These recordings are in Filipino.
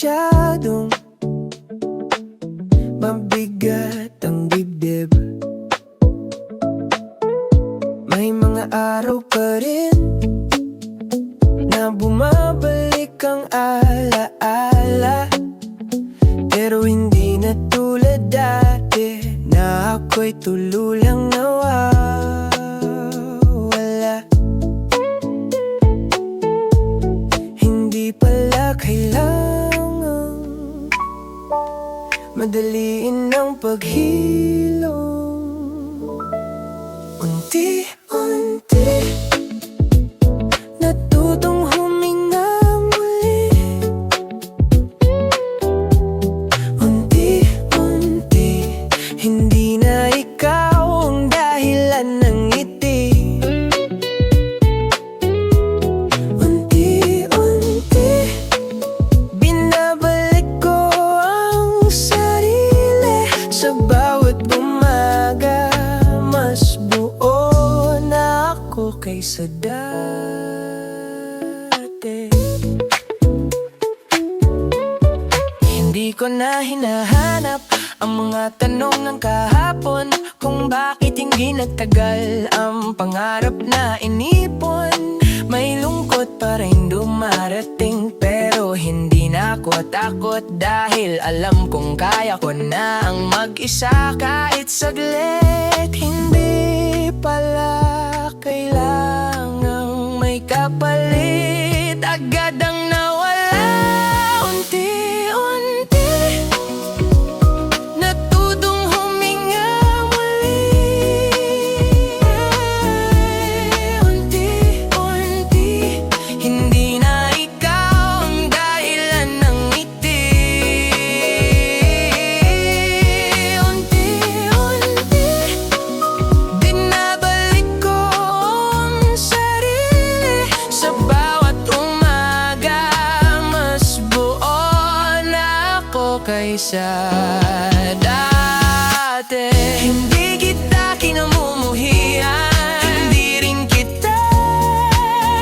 masyadong mabigat ang dibdib. May mga araw pa rin na bumabalik ang alaala, pero hindi na tulad dati na ako'y tululang nawawala. Hindi pala kailangan madaliin ang paghilom. Unti-unti natutong huminga muli. Unti-unti hindi na ikaw ang dahilan ng ngiti. Unti-unti binabalik ko ang sarili. Sa bawat umaga mas buo na ako kaysa dati. Hindi ko na hinahanap ang mga tanong ng kahapon, kung bakit hindi nagtagal ang pangarap na inipon. May lungkot pa rin dumarating, pero hindi na ako takot, dahil alam kong kaya ko na ang mag-isa kahit saglit. Hindi pala kailangang may kapalit, agad ang nawala. Unti-unti natutong huminga muli. Unti-unti hindi na ikaw ang dahilan ng ngiti. Unti-unti binabalik ko ang sarili. Sa bawat umaga mas buo na ako kaysa dati. Hindi kita kinamumuhian, hindi rin kita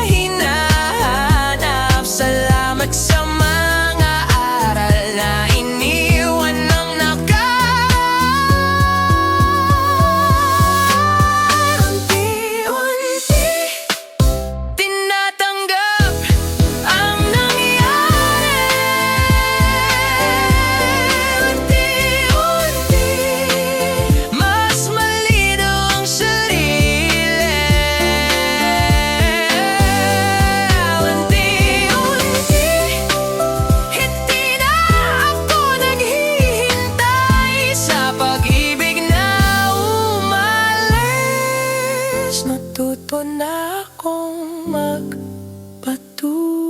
hinahanap. Salamat sa mga aral na iniwan ng nakaraan. Unti-unti tinatanggap ang nangyari. Unti-unti mas malinaw ang sarili. Unti-unti hindi na ako naghihintay sa pag-ibig na umalis. Natuto na akong magpatuloy.